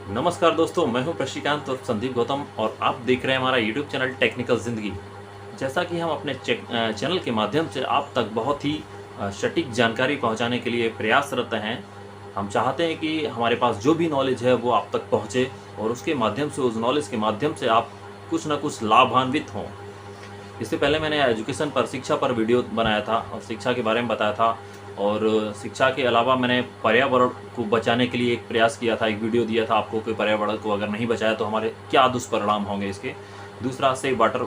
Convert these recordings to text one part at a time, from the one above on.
नमस्कार दोस्तों, मैं हूं प्रशिकांत और संदीप गौतम और आप देख रहे हैं हमारा यूट्यूब चैनल टेक्निकल ज़िंदगी। जैसा कि हम अपने चैनल के माध्यम से आप तक बहुत ही सटीक जानकारी पहुंचाने के लिए प्रयासरत हैं। हम चाहते हैं कि हमारे पास जो भी नॉलेज है वो आप तक पहुंचे और उसके माध्यम से, उस नॉलेज के माध्यम से आप कुछ ना कुछ लाभान्वित हों। इससे पहले मैंने एजुकेशन पर, शिक्षा पर वीडियो बनाया था और शिक्षा के बारे में बताया था। और शिक्षा के अलावा मैंने पर्यावरण को बचाने के लिए एक प्रयास किया था, एक वीडियो दिया था आपको कि पर्यावरण को अगर नहीं बचाया तो हमारे क्या दुष्परिणाम होंगे इसके। दूसरा, सेव वाटर,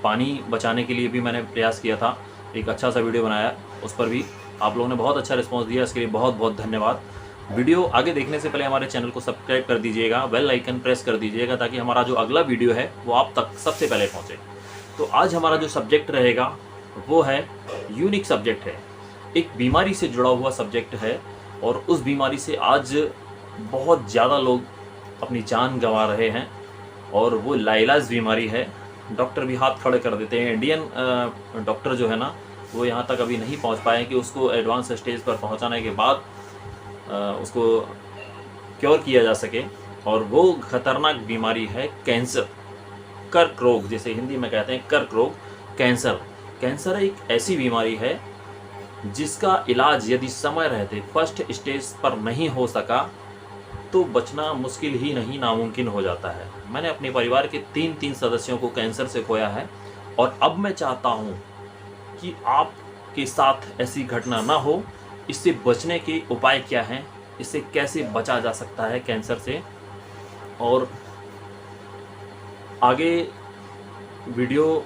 पानी बचाने के लिए भी मैंने प्रयास किया था, एक अच्छा सा वीडियो बनाया। उस पर भी आप लोगों ने बहुत अच्छा रिस्पॉन्स दिया, इसके लिए बहुत बहुत धन्यवाद। वीडियो आगे देखने से पहले हमारे चैनल को सब्सक्राइब कर दीजिएगा, बेल आइकन प्रेस कर दीजिएगा ताकि हमारा जो अगला वीडियो है वो आप तक सबसे पहले पहुँचे। तो आज हमारा जो सब्जेक्ट रहेगा वो है यूनिक सब्जेक्ट है, एक बीमारी से जुड़ा हुआ सब्जेक्ट है। और उस बीमारी से आज बहुत ज़्यादा लोग अपनी जान गंवा रहे हैं और वो लाइलाज बीमारी है। डॉक्टर भी हाथ खड़े कर देते हैं। इंडियन डॉक्टर जो है ना, वो यहाँ तक अभी नहीं पहुँच पाए कि उसको एडवांस स्टेज पर पहुँचाने के बाद उसको क्योर किया जा सके। और वो खतरनाक बीमारी है कैंसर, कर्क रोग, जिसे हिंदी में कहते हैं कर्क रोग, कैंसर। कैंसर एक ऐसी बीमारी है जिसका इलाज यदि समय रहते फर्स्ट स्टेज पर नहीं हो सका तो बचना मुश्किल ही नहीं, नामुमकिन हो जाता है। मैंने अपने परिवार के तीन सदस्यों को कैंसर से खोया है और अब मैं चाहता हूँ कि आपके साथ ऐसी घटना ना हो। इससे बचने के उपाय क्या हैं, इससे कैसे बचा जा सकता है कैंसर से, और आगे वीडियो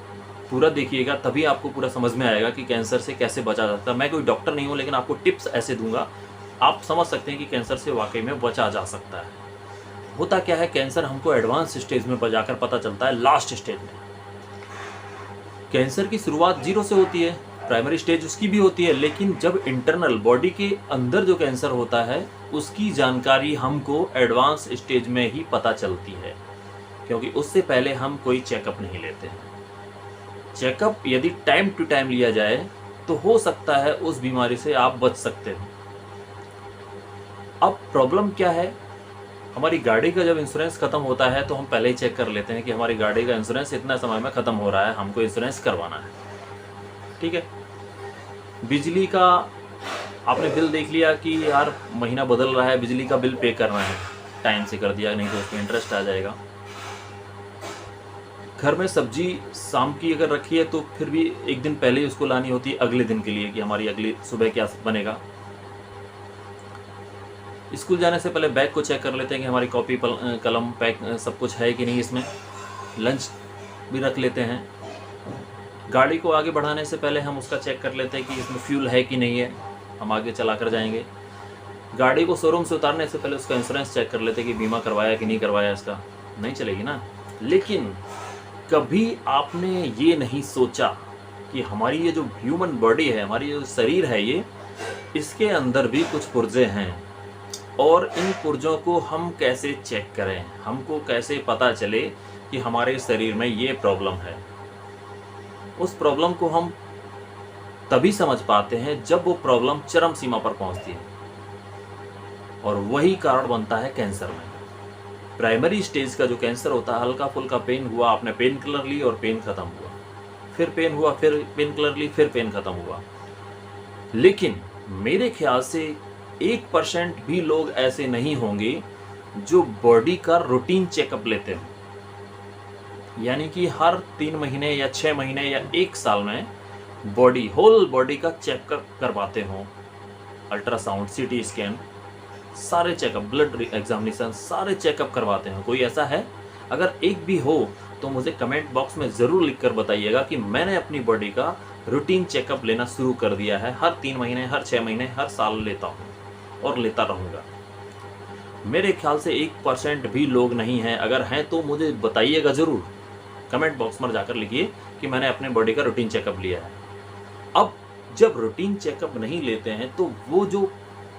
पूरा देखिएगा तभी आपको पूरा समझ में आएगा कि कैंसर से कैसे बचा जा सकता है। मैं कोई डॉक्टर नहीं हूँ, लेकिन आपको टिप्स ऐसे दूंगा आप समझ सकते हैं कि कैंसर से वाकई में बचा जा सकता है। होता क्या है, कैंसर हमको एडवांस स्टेज में जाकर पता चलता है, लास्ट स्टेज में। कैंसर की शुरुआत 0 से होती है, प्राइमरी स्टेज उसकी भी होती है, लेकिन जब इंटरनल बॉडी के अंदर जो कैंसर होता है उसकी जानकारी हमको एडवांस स्टेज में ही पता चलती है, क्योंकि उससे पहले हम कोई चेकअप नहीं लेते हैं। चेकअप यदि टाइम टू टाइम लिया जाए तो हो सकता है उस बीमारी से आप बच सकते हो। अब प्रॉब्लम क्या है, हमारी गाड़ी का जब इंश्योरेंस खत्म होता है तो हम पहले ही चेक कर लेते हैं कि हमारी गाड़ी का इंश्योरेंस इतना समय में खत्म हो रहा है, हमको इंश्योरेंस करवाना है। ठीक है। बिजली का आपने बिल देख लिया कि यार महीना बदल रहा है, बिजली का बिल पे करना है, टाइम से कर दिया, नहीं तो उसमें इंटरेस्ट आ जाएगा। घर में सब्जी शाम की अगर रखी है तो फिर भी एक दिन पहले ही उसको लानी होती है अगले दिन के लिए कि हमारी अगली सुबह क्या बनेगा। स्कूल जाने से पहले बैग को चेक कर लेते हैं कि हमारी कॉपी कलम पैक सब कुछ है कि नहीं इसमें। लंच भी रख लेते हैं। गाड़ी को आगे बढ़ाने से पहले हम उसका चेक कर लेते हैं कि इसमें फ्यूल है कि नहीं है, हम आगे चला कर जाएंगे। गाड़ी को शोरूम से उतारने से पहले उसका इंश्योरेंस चेक कर लेते हैं कि बीमा करवाया कि नहीं करवाया, इसका नहीं चलेगी ना। लेकिन कभी आपने ये नहीं सोचा कि हमारी ये जो ह्यूमन बॉडी है, हमारी जो शरीर है, ये इसके अंदर भी कुछ पुर्जे हैं और इन पुर्जों को हम कैसे चेक करें, हमको कैसे पता चले कि हमारे शरीर में ये प्रॉब्लम है। उस प्रॉब्लम को हम तभी समझ पाते हैं जब वो प्रॉब्लम चरम सीमा पर पहुंचती है, और वही कारण बनता है कैंसर में। प्राइमरी स्टेज का जो कैंसर होता है, हल्का फुल्का पेन हुआ, आपने पेन किलर ली और पेन खत्म हुआ, फिर पेन हुआ, फिर पेन किलर ली, फिर पेन खत्म हुआ। लेकिन मेरे ख्याल से 1% भी लोग ऐसे नहीं होंगे जो बॉडी का रूटीन चेकअप लेते हैं, यानी कि हर 3 महीने या 6 महीने या 1 साल में बॉडी, होल बॉडी का चेकअप करवाते हों। अल्ट्रासाउंड, सीटी स्कैन, सारे चेकअप, ब्लड एग्जामिनेशन, सारे चेकअप करवाते हैं। कोई ऐसा है? अगर एक भी हो तो मुझे कमेंट बॉक्स में ज़रूर लिखकर बताइएगा कि मैंने अपनी बॉडी का रूटीन चेकअप लेना शुरू कर दिया है, हर 3 महीने, हर 6 महीने, हर साल लेता हूँ और लेता रहूँगा। मेरे ख्याल से 1% भी लोग नहीं हैं। अगर हैं तो मुझे बताइएगा ज़रूर, कमेंट बॉक्स में जाकर लिखिए कि मैंने अपने बॉडी का रूटीन चेकअप लिया है। अब जब रूटीन चेकअप नहीं लेते हैं तो वो जो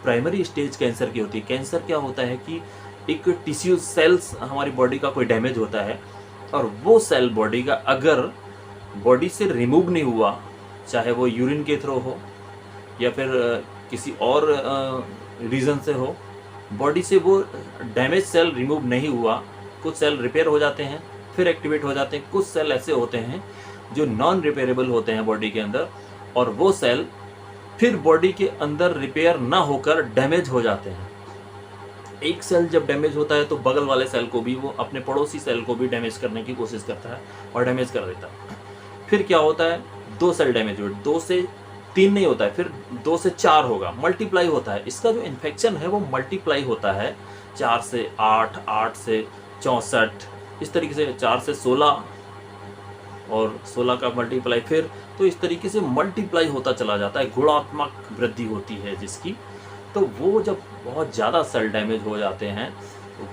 प्राइमरी स्टेज कैंसर की होती है, कैंसर क्या होता है कि एक टिश्यू सेल्स, हमारी बॉडी का कोई डैमेज होता है और वो सेल बॉडी का अगर बॉडी से रिमूव नहीं हुआ, चाहे वो यूरिन के थ्रू हो या फिर किसी और रीज़न से हो, बॉडी से वो डैमेज सेल रिमूव नहीं हुआ, कुछ सेल रिपेयर हो जाते हैं फिर एक्टिवेट हो जाते हैं, कुछ सेल ऐसे होते हैं जो नॉन रिपेयरेबल होते हैं बॉडी के अंदर, और वो सेल फिर बॉडी के अंदर रिपेयर ना होकर डैमेज हो जाते हैं। एक सेल जब डैमेज होता है तो बगल वाले सेल को भी, वो अपने पड़ोसी सेल को भी डैमेज करने की कोशिश करता है और डैमेज कर देता है। फिर क्या होता है, 2 सेल डैमेज हुए, 2 से 3 नहीं होता है, फिर 2 से 4 होगा, मल्टीप्लाई होता है। इसका जो इन्फेक्शन है वो मल्टीप्लाई होता है, 4 से 8, 8 से 64, इस तरीके से 4 से 16 और 16 का मल्टीप्लाई फिर, तो इस तरीके से मल्टीप्लाई होता चला जाता है, गुणात्मक वृद्धि होती है जिसकी। तो वो जब बहुत ज़्यादा सेल डैमेज हो जाते हैं,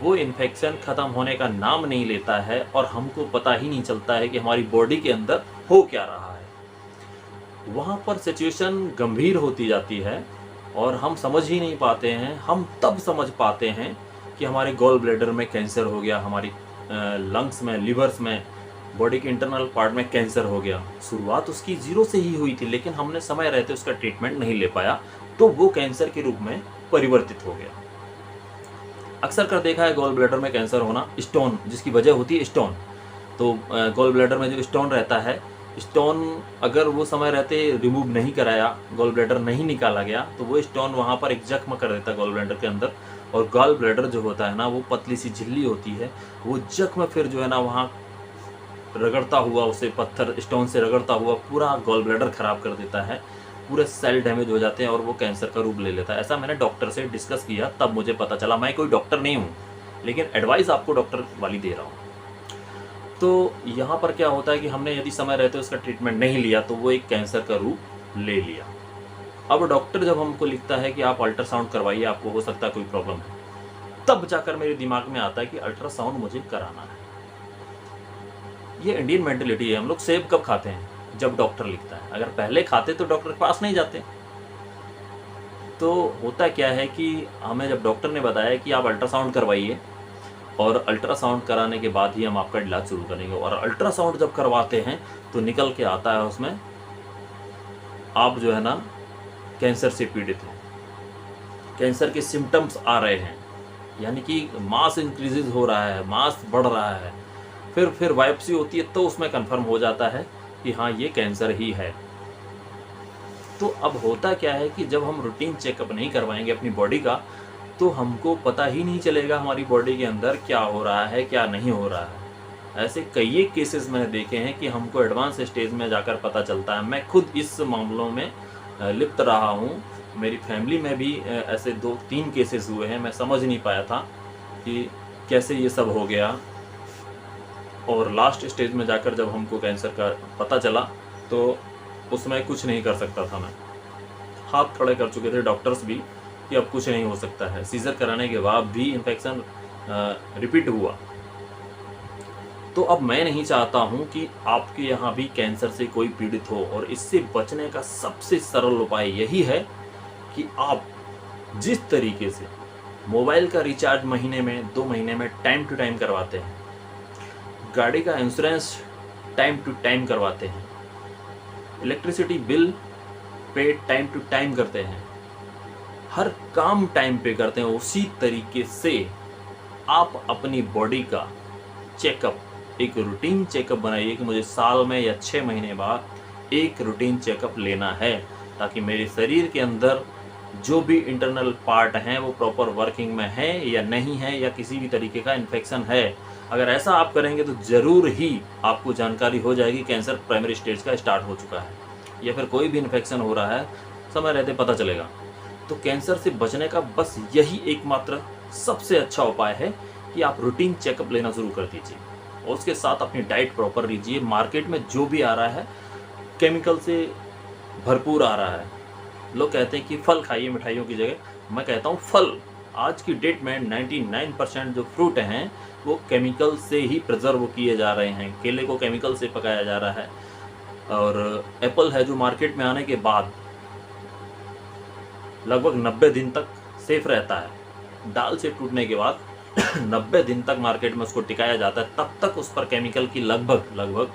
वो इन्फेक्शन ख़त्म होने का नाम नहीं लेता है और हमको पता ही नहीं चलता है कि हमारी बॉडी के अंदर हो क्या रहा है। वहाँ पर सिचुएशन गंभीर होती जाती है और हम समझ ही नहीं पाते हैं। हम तब समझ पाते हैं कि हमारे गॉल ब्लैडर में कैंसर हो गया, हमारी लंग्स में, लिवर्स में, बॉडी के इंटरनल पार्ट में कैंसर हो गया। शुरुआत उसकी 0 से ही हुई थी, लेकिन हमने समय रहते उसका ट्रीटमेंट नहीं ले पाया, तो वो कैंसर के रूप में परिवर्तित हो गया। अक्सर कर देखा है गॉल ब्लैडर में कैंसर होना, स्टोन जिसकी वजह होती है स्टोन। तो गॉल ब्लैडर में जो स्टोन रहता है, स्टोन अगर वो समय रहते रिमूव नहीं कराया, गॉल ब्लैडर नहीं निकाला गया, तो वो स्टोन वहाँ पर एक जख्म कर देता है गॉल ब्लैडर के अंदर। और गॉल ब्लैडर जो होता है ना, वो पतली सी झिल्ली होती है, वो जख्म फिर जो है ना वहाँ रगड़ता हुआ, उसे पत्थर स्टोन से रगड़ता हुआ पूरा गॉल ब्लैडर खराब कर देता है, पूरे सेल डैमेज हो जाते हैं और वो कैंसर का रूप ले लेता है। ऐसा मैंने डॉक्टर से डिस्कस किया, तब मुझे पता चला। मैं कोई डॉक्टर नहीं हूँ, लेकिन एडवाइस आपको डॉक्टर वाली दे रहा हूँ। तो यहाँ पर क्या होता है कि हमने यदि समय रहते उसका ट्रीटमेंट नहीं लिया तो वो एक कैंसर का रूप ले लिया। अब डॉक्टर जब हमको लिखता है कि आप अल्ट्रासाउंड करवाइए, आपको हो सकता है कोई प्रॉब्लम है, तब जाकर मेरे दिमाग में आता है कि अल्ट्रासाउंड मुझे कराना है। ये इंडियन मेंटेलिटी है। हम लोग सेब कब खाते हैं? जब डॉक्टर लिखता है। अगर पहले खाते तो डॉक्टर के पास नहीं जाते। तो होता क्या है कि हमें जब डॉक्टर ने बताया कि आप अल्ट्रासाउंड करवाइए और अल्ट्रासाउंड कराने के बाद ही हम आपका इलाज शुरू करेंगे, और अल्ट्रासाउंड जब करवाते हैं तो निकल के आता है उसमें आप जो है ना कैंसर से पीड़ित हैं, कैंसर के सिम्टम्स आ रहे हैं, यानी कि मास इंक्रीजेज हो रहा है, मास बढ़ रहा है। फिर बायोप्सी होती है तो उसमें कंफर्म हो जाता है कि हाँ ये कैंसर ही है। तो अब होता क्या है कि जब हम रूटीन चेकअप नहीं करवाएंगे अपनी बॉडी का, तो हमको पता ही नहीं चलेगा हमारी बॉडी के अंदर क्या हो रहा है, क्या नहीं हो रहा है। ऐसे कई केसेस मैंने देखे हैं कि हमको एडवांस स्टेज में जाकर पता चलता है। मैं खुद इस मामलों में लिप्त रहा हूँ। मेरी फैमिली में भी ऐसे 2-3 केसेस हुए हैं। मैं समझ नहीं पाया था कि कैसे ये सब हो गया, और लास्ट स्टेज में जाकर जब हमको कैंसर का पता चला तो उसमें कुछ नहीं कर सकता था। मैं हाथ खड़े कर चुके थे डॉक्टर्स भी कि अब कुछ नहीं हो सकता है। सीजर कराने के बाद भी इन्फेक्शन रिपीट हुआ। तो अब मैं नहीं चाहता हूं कि आपके यहाँ भी कैंसर से कोई पीड़ित हो, और इससे बचने का सबसे सरल उपाय यही है कि आप जिस तरीके से मोबाइल का रिचार्ज महीने में 2 महीने में टाइम टू टाइम करवाते हैं, गाड़ी का इंश्योरेंस टाइम टू टाइम करवाते हैं, इलेक्ट्रिसिटी बिल पे टाइम टू टाइम करते हैं, हर काम टाइम पे करते हैं, उसी तरीके से आप अपनी बॉडी का चेकअप, एक रूटीन चेकअप बनाइए कि मुझे साल में या 6 महीने बाद एक रूटीन चेकअप लेना है, ताकि मेरे शरीर के अंदर जो भी इंटरनल पार्ट हैं वो प्रॉपर वर्किंग में है या नहीं है, या किसी भी तरीके का इन्फेक्शन है। अगर ऐसा आप करेंगे तो ज़रूर ही आपको जानकारी हो जाएगी कैंसर प्राइमरी स्टेज का स्टार्ट हो चुका है, या फिर कोई भी इन्फेक्शन हो रहा है, समय रहते पता चलेगा। तो कैंसर से बचने का बस यही एकमात्र सबसे अच्छा उपाय है कि आप रूटीन चेकअप लेना शुरू कर दीजिए, और उसके साथ अपनी डाइट प्रॉपर लीजिए। मार्केट में जो भी आ रहा है केमिकल से भरपूर आ रहा है। लोग कहते हैं कि फल खाइए मिठाइयों की जगह। मैं कहता हूँ फल, आज की डेट में 99% जो फ्रूट हैं वो केमिकल से ही प्रिजर्व किए जा रहे हैं। केले को केमिकल से पकाया जा रहा है, और एप्पल है जो मार्केट में आने के बाद लगभग 90 दिन तक सेफ रहता है। दाल से टूटने के बाद 90 दिन तक मार्केट में उसको टिकाया जाता है, तब तक उस पर केमिकल की लगभग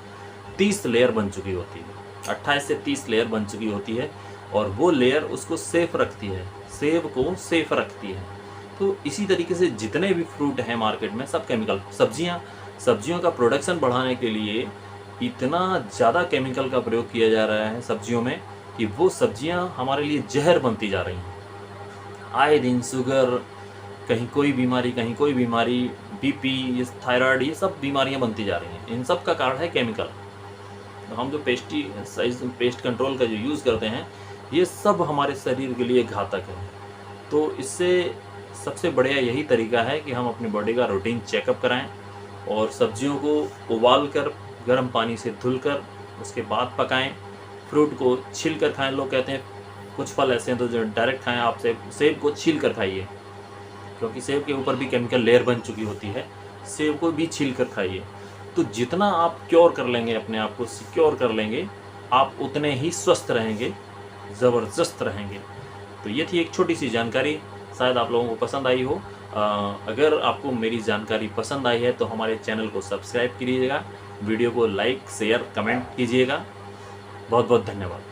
30 लेयर बन चुकी होती है, 28 से 30 लेयर बन चुकी होती है, और वो लेयर उसको सेफ रखती है, सेब को सेफ रखती है। तो इसी तरीके से जितने भी फ्रूट हैं मार्केट में सब केमिकल, सब्जियों का प्रोडक्शन बढ़ाने के लिए इतना ज़्यादा केमिकल का प्रयोग किया जा रहा है सब्जियों में कि वो सब्जियां हमारे लिए जहर बनती जा रही हैं। आए दिन शुगर, कहीं कोई बीमारी, बीपी, ये थायराइड, ये सब बीमारियां बनती जा रही हैं। इन सब का कारण है केमिकल। तो हम जो पेस्ट कंट्रोल का जो यूज़ करते हैं, ये सब हमारे शरीर के लिए घातक है। तो इससे सबसे बढ़िया यही तरीका है कि हम अपनी बॉडी का रूटीन चेकअप कराएं और सब्जियों को उबाल कर गर्म पानी से धुलकर उसके बाद पकाएं। फ्रूट को छील कर खाएं। लोग कहते हैं कुछ फल ऐसे हैं तो जो डायरेक्ट खाएं, आप सेब को छील कर खाइए, क्योंकि सेब के ऊपर भी केमिकल लेयर बन चुकी होती है। सेब को भी छील कर खाइए। तो जितना आप क्योर कर लेंगे, अपने आप को सिक्योर कर लेंगे, आप उतने ही स्वस्थ रहेंगे, ज़बरदस्त रहेंगे। तो ये थी एक छोटी सी जानकारी, शायद आप लोगों को पसंद आई हो। अगर आपको मेरी जानकारी पसंद आई है तो हमारे चैनल को सब्सक्राइब कीजिएगा, वीडियो को लाइक, शेयर, कमेंट कीजिएगा। बहुत बहुत धन्यवाद।